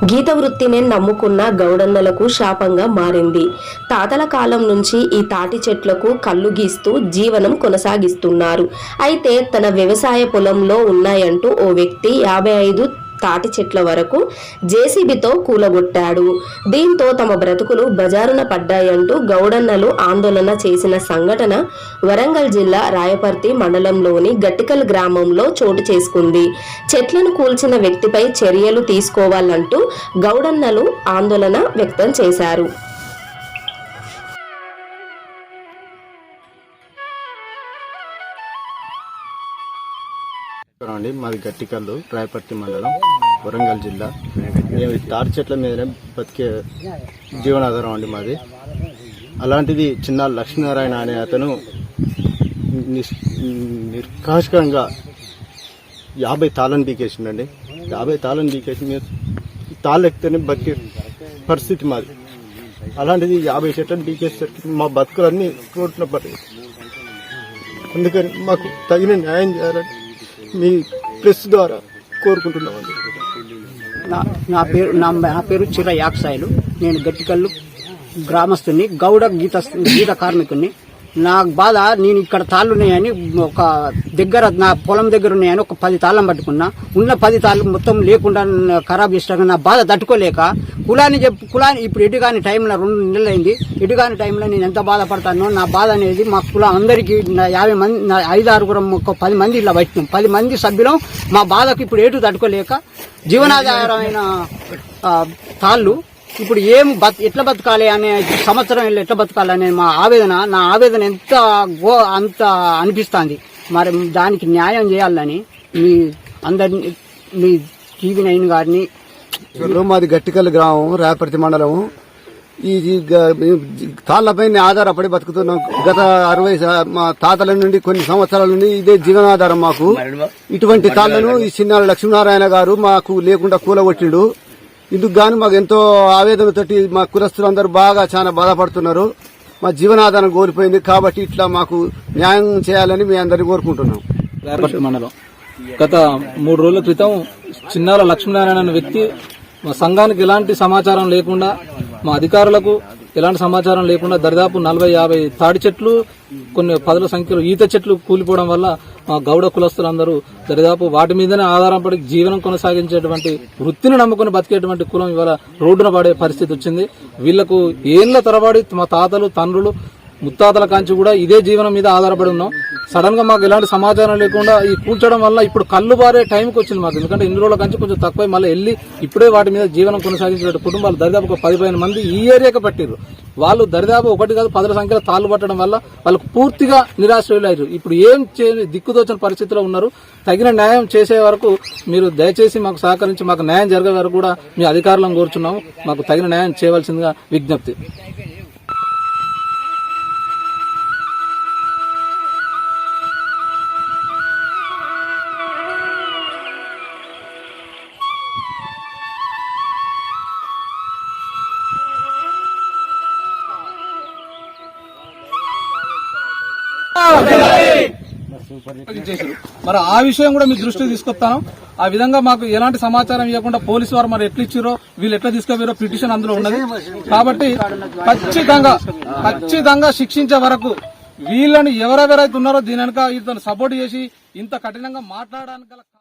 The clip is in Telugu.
గీత వృత్తిని నమ్ముకున్న గౌడన్నలకు శాపంగా మారింది. తాతల కాలం నుంచి ఈ తాటి చెట్లకు కళ్ళు గీస్తూ జీవనం కొనసాగిస్తున్నారు. అయితే తన వ్యవసాయ పొలంలో ఉన్నాయంటూ ఓ వ్యక్తి 55 తాటి చెట్ల వరకు జేసీబీతో కూలగొట్టాడు. దీంతో తమ బ్రతుకులు బజారున పడ్డాయంటూ గౌడన్నలు ఆందోళన చేసిన సంఘటన వరంగల్ జిల్లా రాయపర్తి మండలంలోని గట్టికల్ గ్రామంలో చోటు చేసుకుంది. చెట్లను కూల్చిన వ్యక్తిపై చర్యలు తీసుకోవాలంటూ గౌడన్నలు ఆందోళన వ్యక్తం చేశారు. మాది గట్టికల్లు రాయపర్తి మండలం వరంగల్ జిల్లా. మేము తాటి చెట్ల మీదనే బతికే జీవనాధారం అండి మాది. అలాంటిది చిన్న లక్ష్మీనారాయణ అనే అతను నిర్కాశకంగా 50 తాళ్ళను బీకేసిండండి. 50 తాళ్ళను బీకేసి మేము తాళ్ళు ఎక్కితేనే బతికే పరిస్థితి మాది. అలాంటిది 50 చెట్లను బీకేసరికి మా బతుకులన్నీ రోడ్ల పడ్డాయి. అందుకని మాకు తగిన న్యాయం చేయాలని మీ ప్రెస్ ద్వారా కోరుకుంటున్నామండి. నా పేరు చిర యాక్సాయిలు. నేను గట్టికల్లు గ్రామస్తుని, గౌడ గీత కార్మికుని. నా బాధ, నేను ఇక్కడ తాళ్ళున్నాయని ఒక దగ్గర నా పొలం దగ్గర ఉన్నాయని ఒక 10 తాళ్ళం పట్టుకున్నా. ఉన్న 10 తాళ్ళు మొత్తం లేకుండా ఖరాబ్ చేసినాక నా బాధ తట్టుకోలేక కులాన్ని ఇప్పుడు ఎటుగాని టైంలో 2 నెలలు అయింది. ఎటుగాని టైంలో నేను ఎంత బాధపడతానో నా బాధ అనేది మా కులం అందరికీ 50 మంది 5-6 ఒక 10 మంది ఇలా పట్టినాం. 10 మంది సభ్యులం. మా బాధకు ఇప్పుడు ఎటు తట్టుకోలేక జీవనాధారమైన తాళ్ళు ఇప్పుడు ఎట్లా బతకాలి అనే సంవత్సరం ఎట్లా బతకాలి అనే నా ఆవేదన అంత అనిపిస్తుంది. మరి దానికి న్యాయం చేయాలని మీ అందరినీ, మీ TV9 గారిని. మాది గట్టికల్ గ్రామం, రాయపర్తి మండలం. ఈ తాళ్లపై ఆధారపడి బతుకుతున్నాం. గత 60 మా తాతల నుండి కొన్ని సంవత్సరాల నుండి ఇదే జీవనాధారం మాకు. ఇటువంటి తాళ్లను ఈ చిన్న లక్ష్మీనారాయణ గారు మాకు లేకుండా కూలగొట్టిండు. ఇందుకు గాను మాకు ఎంతో ఆవేదనతోటి మా కులస్తులందరూ బాగా చాలా బాధపడుతున్నారు. మా జీవనాధారం కోల్పోయింది. కాబట్టి ఇట్లా మాకు న్యాయం చేయాలని మీ అందరినీ కోరుకుంటున్నాం. రాయపర్తి మండలం గత 3 రోజుల క్రితం చిన్నాల లక్ష్మీనారాయణ అనే వ్యక్తి మా సంఘానికి ఎలాంటి సమాచారం లేకుండా, మా అధికారులకు ఎలాంటి సమాచారం లేకుండా దాదాపు 40-50 తాడి చెట్లు, కొన్ని 10ల సంఖ్యలో ఈత చెట్లు కూలిపోవడం వల్ల మా గౌడ కులస్తులందరూ దరిదాపు వాటి మీదనే ఆధారపడి జీవనం కొనసాగించేటువంటి వృత్తిని నమ్ముకుని బతికేటువంటి కులం ఇవాళ రోడ్డున పడే పరిస్థితి వచ్చింది. వీళ్లకు ఏళ్ల తరబడి మా తాతలు, తండ్రులు, ముత్తాతల కాంచి కూడా ఇదే జీవనం మీద ఆధారపడి ఉన్నాం. సడన్ గా మాకు ఎలాంటి సమాచారం లేకుండా ఈ కూల్చడం వల్ల ఇప్పుడు కళ్ళు బారే టైంకి వచ్చింది మాకు. ఎందుకంటే ఇన్ని రోజుల కంచి కొంచెం తక్కువ మళ్ళీ వెళ్ళి ఇప్పుడే వాటి మీద జీవనం కొనసాగించే కుటుంబాలు దరిదాపు ఒక 15 మంది ఈ ఏరియాకి పట్టిరు. వాళ్ళు దరిదాపు 1 కాదు 10ల సంఖ్యలో తాళ్లు పట్టడం వల్ల వాళ్ళకు పూర్తిగా నిరాశ్రయులయ్యారు. ఇప్పుడు ఏం దిక్కుదోచని పరిస్థితిలో ఉన్నారు. తగిన న్యాయం చేసే వరకు మీరు దయచేసి మాకు సహకరించి మాకు న్యాయం జరిగే వరకు కూడా మీ అధికారులను కోరుచున్నాము. మాకు తగిన న్యాయం చేయవలసిందిగా విజ్ఞప్తి. మరి ఆ విషయం కూడా మీ దృష్టికి తీసుకొస్తాను. ఆ విధంగా మాకు ఎలాంటి సమాచారం ఇవ్వకుండా పోలీసు వారు మరి ఎట్లా ఇచ్చిరో, వీళ్ళు ఎట్లా తీసుకుపోయారో పిటిషన్ అందులో ఉన్నది. కాబట్టి ఖచ్చితంగా శిక్షించే వరకు వీళ్ళని ఎవరెవరైతే ఉన్నారో దీని వెనక ఇతను సపోర్ట్ చేసి ఇంత కఠినంగా మాట్లాడడానికి